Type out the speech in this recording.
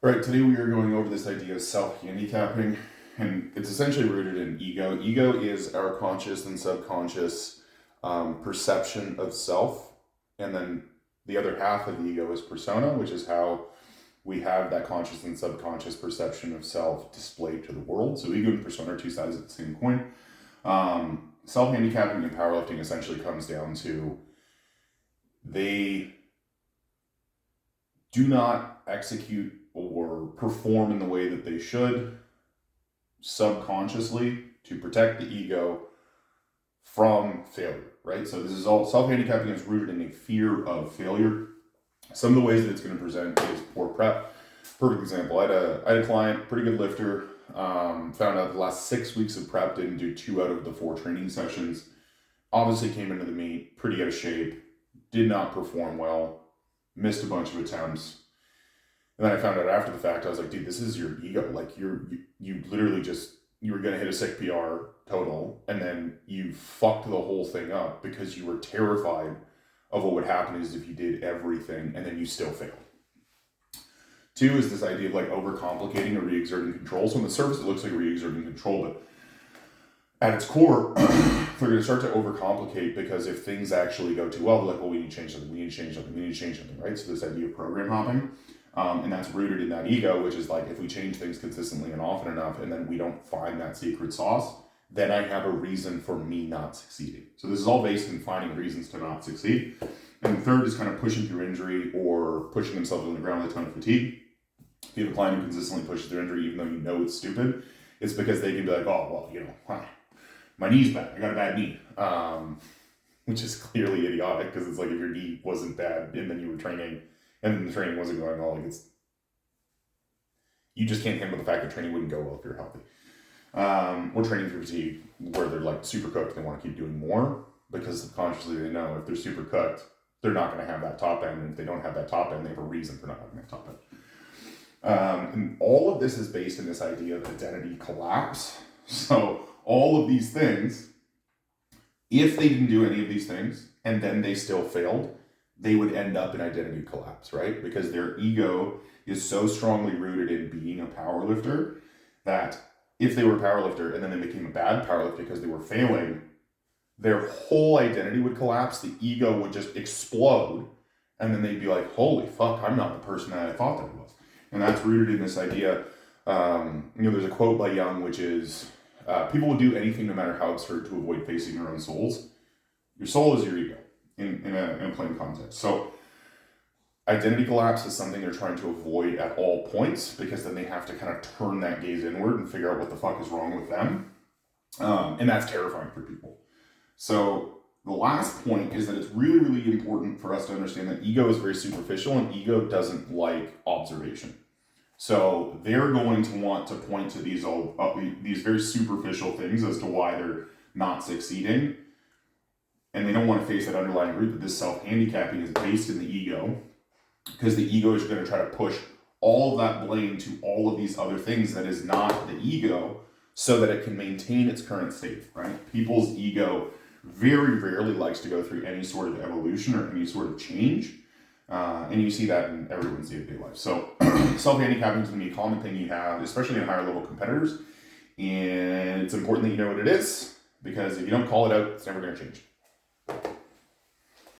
All right, today we are going over this idea of self-handicapping, and it's essentially rooted in ego. Ego is our conscious and subconscious perception of self, and then the other half of the ego is persona, which is how we have that conscious and subconscious perception of self displayed to the world. So ego and persona are two sides of the same coin. Self-handicapping and powerlifting essentially comes down to they do not execute or perform in the way that they should subconsciously to protect the ego from failure, right? So this is all, self-handicapping is rooted in a fear of failure. Some of the ways that it's going to present is poor prep. Perfect example, I had a client, pretty good lifter, found out the last 6 weeks of prep, didn't do 2 out of the 4 training sessions, obviously came into the meet pretty out of shape, did not perform well, missed a bunch of attempts. And then I found out after the fact, I was like, dude, this is your ego. Like you literally you were going to hit a sick PR total, and then you fucked the whole thing up because you were terrified of what would happen is if you did everything and then you still failed. 2 is this idea of like overcomplicating or re-exerting control. So on the surface, it looks like re-exerting control, but at its core, they're going to start to overcomplicate because if things actually go too well, they're like, well, we need to change something, we need to change something, we need to change something, right? So this idea of program hopping. And that's rooted in that ego, which is like, if we change things consistently and often enough, and then we don't find that secret sauce, then I have a reason for me not succeeding. So this is all based in finding reasons to not succeed. And the third is kind of pushing through injury or pushing themselves on the ground with a ton of fatigue. If you have a client who consistently pushes through injury, even though you know it's stupid, it's because they can be like, oh, well, my knee's bad, I got a bad knee. Which is clearly idiotic, because it's like if your knee wasn't bad and then you were training and then the training wasn't going well, like you just can't handle the fact that training wouldn't go well if you're healthy. Or training through fatigue, where they're like super cooked, they want to keep doing more, because subconsciously they know if they're super cooked, they're not going to have that top end, and if they don't have that top end, they have a reason for not having that top end. And all of this is based in this idea of identity collapse. So all of these things, if they didn't do any of these things and then they still failed, they would end up in identity collapse, right? Because their ego is so strongly rooted in being a powerlifter that if they were a powerlifter and then they became a bad powerlifter because they were failing, their whole identity would collapse, the ego would just explode, and then they'd be like, holy fuck, I'm not the person that I thought that I was. And that's rooted in this idea, there's a quote by Jung, which is, people will do anything no matter how absurd to avoid facing their own souls. Your soul is your ego in a plain context. So identity collapse is something they're trying to avoid at all points, because then they have to kind of turn that gaze inward and figure out what the fuck is wrong with them. And that's terrifying for people. So the last point is that it's really, really important for us to understand that ego is very superficial, and ego doesn't like observation. So they're going to want to point to these very superficial things as to why they're not succeeding. And they don't want to face that underlying root that this self-handicapping is based in the ego, because the ego is going to try to push all of that blame to all of these other things that is not the ego, so that it can maintain its current state, right? People's ego very rarely likes to go through any sort of evolution or any sort of change. And you see that in everyone's day-to-day life. So self-handicapping is going to be a common thing you have, especially in higher level competitors. And it's important that you know what it is, because if you don't call it out, it's never going to change.